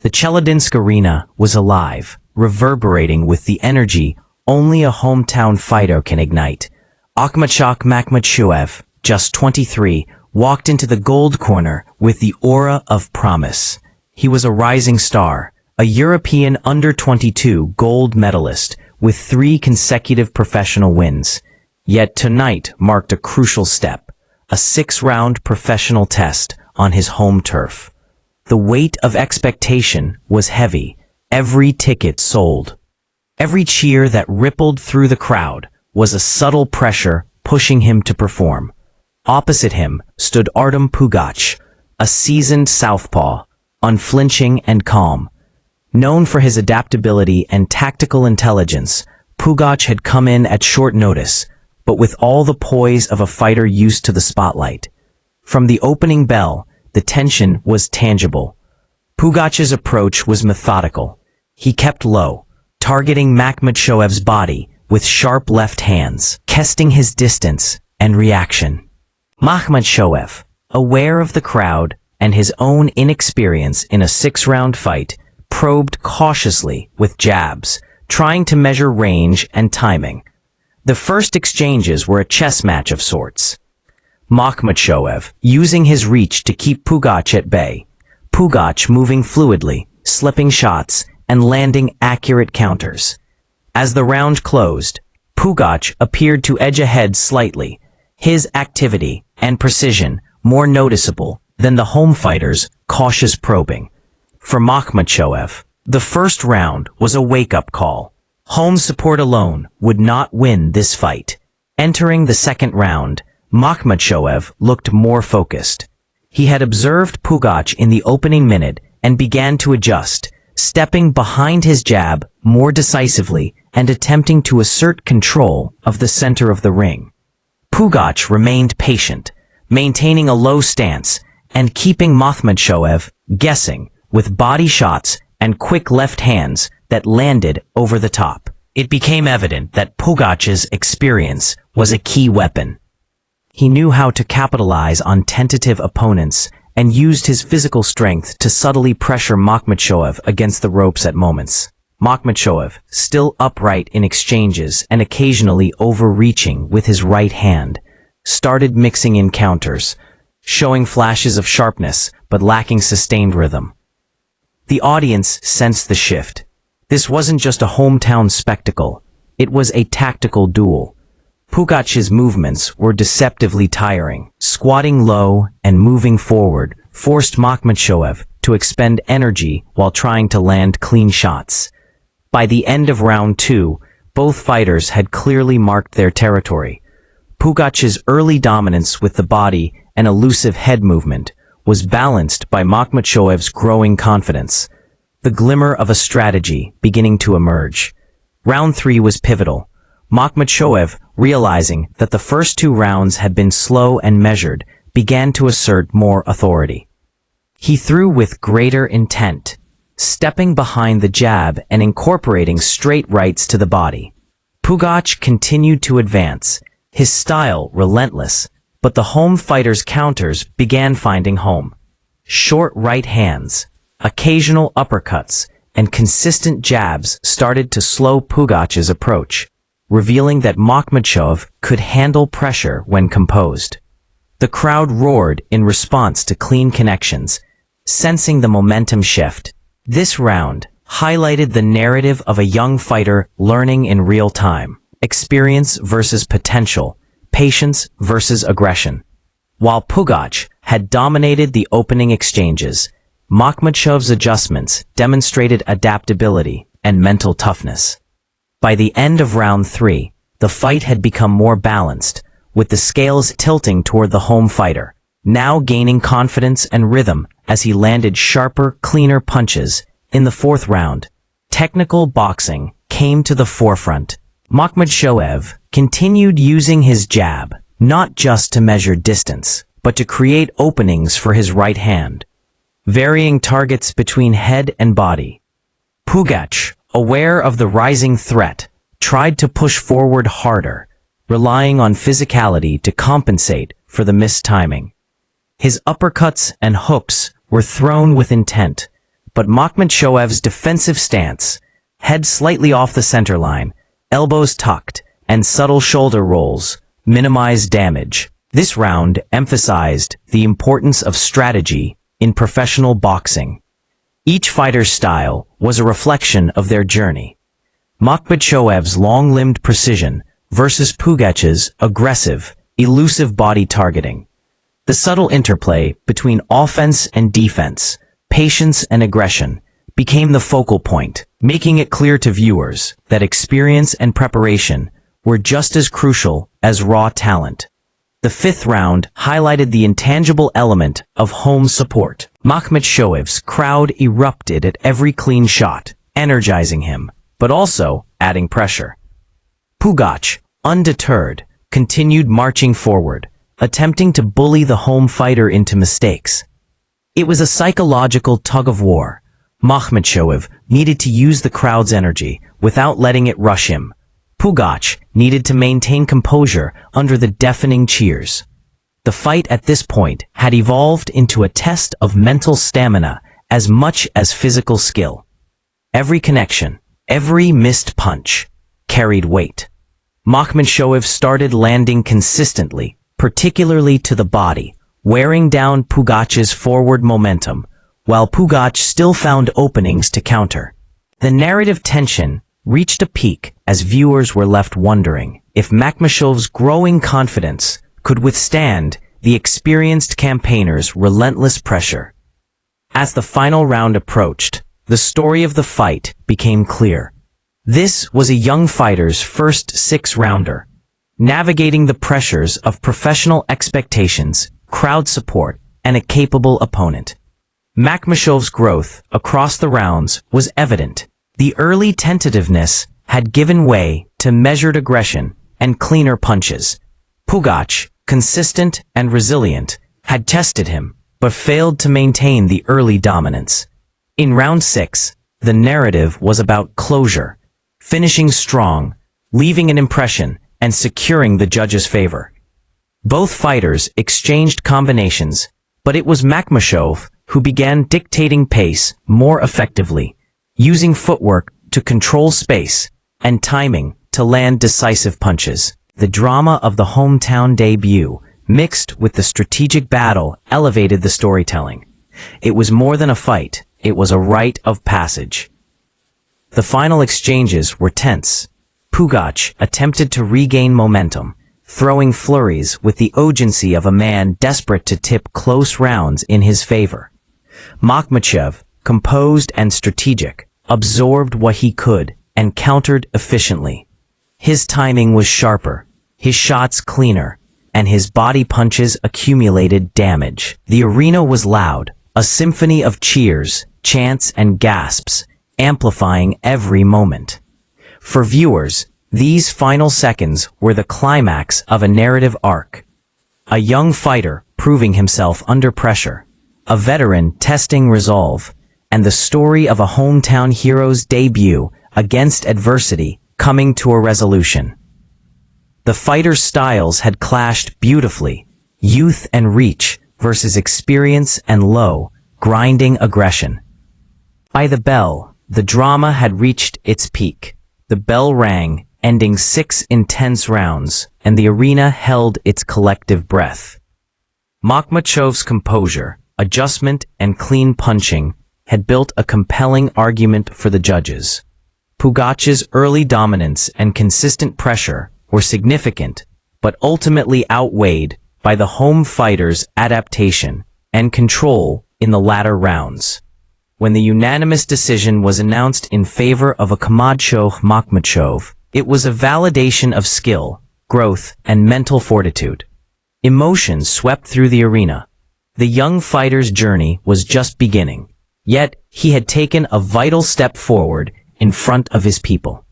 The Chelyabinsk arena was alive, reverberating with the energy only a hometown fighter can ignite. Akhmadshokh Makhmadshoev, just 23, walked into the gold corner with the aura of promise. He was a rising star, a European under-22 gold medalist with 3 consecutive professional wins. Yet tonight marked a crucial step, a 6-round professional test on his home turf. The weight of expectation was heavy, every ticket sold. Every cheer that rippled through the crowd was a subtle pressure pushing him to perform. Opposite him stood Artem Pugach, a seasoned southpaw, unflinching and calm. Known for his adaptability and tactical intelligence, Pugach had come in at short notice, but with all the poise of a fighter used to the spotlight. From the opening bell, the tension was tangible. Pugach's approach was methodical. He kept low, targeting Makhmadshoev's body with sharp left hands, testing his distance and reaction. Makhmadshoev, aware of the crowd and his own inexperience in a 6-round fight, probed cautiously with jabs, trying to measure range and timing. The first exchanges were a chess match of sorts. Makhmadshoev using his reach to keep Pugach at bay, Pugach moving fluidly, slipping shots, and landing accurate counters. As the round closed, Pugach appeared to edge ahead slightly, his activity and precision more noticeable than the home fighter's cautious probing. For Makhmadshoev, the first round was a wake-up call. Home support alone would not win this fight. Entering the second round, Makhmadshoev looked more focused. He had observed Pugach in the opening minute and began to adjust, stepping behind his jab more decisively and attempting to assert control of the center of the ring. Pugach remained patient, maintaining a low stance and keeping Makhmadshoev guessing with body shots and quick left hands that landed over the top. It became evident that Pugach's experience was a key weapon. He knew how to capitalize on tentative opponents and used his physical strength to subtly pressure Makhmadshoev against the ropes at moments. Makhmadshoev, still upright in exchanges and occasionally overreaching with his right hand, started mixing in counters, showing flashes of sharpness but lacking sustained rhythm. The audience sensed the shift. This wasn't just a hometown spectacle, it was a tactical duel. Pugach's movements were deceptively tiring. Squatting low and moving forward forced Makhmadshoev to expend energy while trying to land clean shots. By the end of round 2, both fighters had clearly marked their territory. Pugach's early dominance with the body and elusive head movement was balanced by Makhmadshoev's growing confidence, the glimmer of a strategy beginning to emerge. Round 3 was pivotal. Makhmadshoev, realizing that the first 2 rounds had been slow and measured, began to assert more authority. He threw with greater intent, stepping behind the jab and incorporating straight rights to the body. Pugach continued to advance, his style relentless, but the home fighter's counters began finding home. Short right hands, occasional uppercuts, and consistent jabs started to slow Pugach's approach, revealing that Makhmadshoev could handle pressure when composed. The crowd roared in response to clean connections, sensing the momentum shift. This round highlighted the narrative of a young fighter learning in real time, experience versus potential, patience versus aggression. While Pugach had dominated the opening exchanges, Makhmadshoev's adjustments demonstrated adaptability and mental toughness. By the end of round 3, the fight had become more balanced, with the scales tilting toward the home fighter, now gaining confidence and rhythm as he landed sharper, cleaner punches. In the 4th round, technical boxing came to the forefront. Makhmadshoev continued using his jab, not just to measure distance, but to create openings for his right hand, varying targets between head and body. Pugach, aware of the rising threat, tried to push forward harder, relying on physicality to compensate for the missed timing. His uppercuts and hooks were thrown with intent, but Makhmadshoev's defensive stance, head slightly off the center line, elbows tucked, and subtle shoulder rolls, minimized damage. This round emphasized the importance of strategy in professional boxing. Each fighter's style was a reflection of their journey. Makhmadshoev's long-limbed precision versus Pugach's aggressive, elusive body targeting. The subtle interplay between offense and defense, patience and aggression, became the focal point, making it clear to viewers that experience and preparation were just as crucial as raw talent. The fifth round highlighted the intangible element of home support. Makhmadshoev's crowd erupted at every clean shot, energizing him, but also adding pressure. Pugach, undeterred, continued marching forward, attempting to bully the home fighter into mistakes. It was a psychological tug-of-war. Makhmadshoev needed to use the crowd's energy without letting it rush him. Pugach needed to maintain composure under the deafening cheers. The fight at this point had evolved into a test of mental stamina as much as physical skill. Every connection, every missed punch, carried weight. Makhmadshoev started landing consistently, particularly to the body, wearing down Pugach's forward momentum, while Pugach still found openings to counter. The narrative tension reached a peak as viewers were left wondering if Makhmadshowev's growing confidence could withstand the experienced campaigner's relentless pressure. As the final round approached, the story of the fight became clear. This was a young fighter's first six-rounder, navigating the pressures of professional expectations, crowd support, and a capable opponent. Makhmadshowev's growth across the rounds was evident. The early tentativeness had given way to measured aggression and cleaner punches. Pugach, consistent and resilient, had tested him, but failed to maintain the early dominance. In round 6, the narrative was about closure, finishing strong, leaving an impression, and securing the judge's favor. Both fighters exchanged combinations, but it was Makhmadshoev who began dictating pace more effectively, using footwork to control space and timing to land decisive punches. The drama of the hometown debut, mixed with the strategic battle, elevated the storytelling. It was more than a fight, it was a rite of passage. The final exchanges were tense. Pugach attempted to regain momentum, throwing flurries with the urgency of a man desperate to tip close rounds in his favor. Makhmadshoev, composed and strategic, absorbed what he could and countered efficiently. His timing was sharper, his shots cleaner, and his body punches accumulated damage. The arena was loud, a symphony of cheers, chants, and gasps, amplifying every moment. For viewers, these final seconds were the climax of a narrative arc. A young fighter proving himself under pressure, a veteran testing resolve, and the story of a hometown hero's debut against adversity coming to a resolution. The fighters' styles had clashed beautifully, youth and reach versus experience and low, grinding aggression. By the bell, the drama had reached its peak. The bell rang, ending 6 intense rounds, and the arena held its collective breath. Makhmadshowev's composure, adjustment, and clean punching had built a compelling argument for the judges. Pugach's early dominance and consistent pressure were significant, but ultimately outweighed by the home fighter's adaptation and control in the latter rounds. When the unanimous decision was announced in favor of Akhmadshokh Makhmadshoev, it was a validation of skill, growth, and mental fortitude. Emotions swept through the arena. The young fighter's journey was just beginning, yet he had taken a vital step forward in front of his people.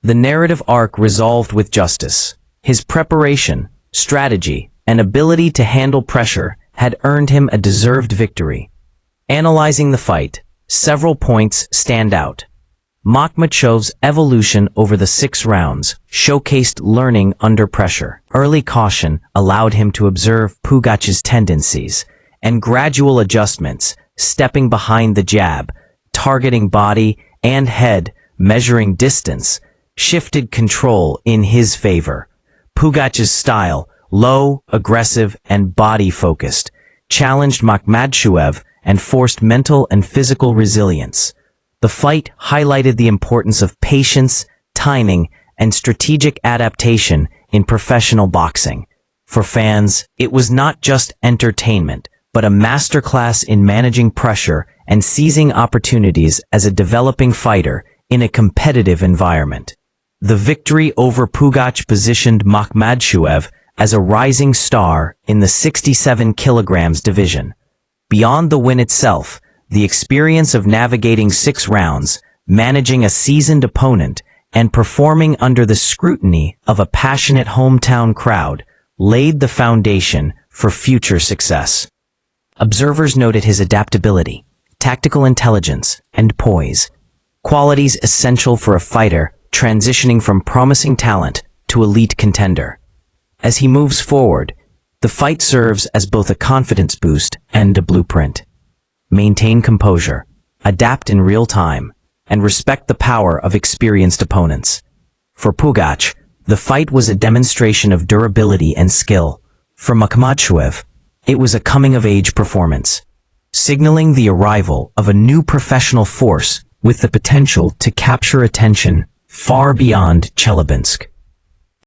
The narrative arc resolved with justice. His preparation, strategy, and ability to handle pressure had earned him a deserved victory. Analyzing the fight, several points stand out. Makhmadshowev's evolution over the 6 rounds showcased learning under pressure. Early caution allowed him to observe Pugach's tendencies, and gradual adjustments, stepping behind the jab, targeting body and head, measuring distance, shifted control in his favor. Pugach's style, low, aggressive, and body-focused, challenged Makhmadshoev and forced mental and physical resilience. The fight highlighted the importance of patience, timing, and strategic adaptation in professional boxing. For fans, it was not just entertainment, but a masterclass in managing pressure and seizing opportunities as a developing fighter in a competitive environment. The victory over Pugach positioned Makhmadshoev as a rising star in the 67 kilograms division. Beyond the win itself, the experience of navigating 6 rounds, managing a seasoned opponent, and performing under the scrutiny of a passionate hometown crowd laid the foundation for future success. Observers noted his adaptability, tactical intelligence, and poise, qualities essential for a fighter transitioning from promising talent to elite contender. As he moves forward, the fight serves as both a confidence boost and a blueprint. Maintain composure, adapt in real time, and respect the power of experienced opponents. For Pugach, the fight was a demonstration of durability and skill. For Makhmadshoev, it was a coming-of-age performance, signaling the arrival of a new professional force with the potential to capture attention far beyond Chelyabinsk.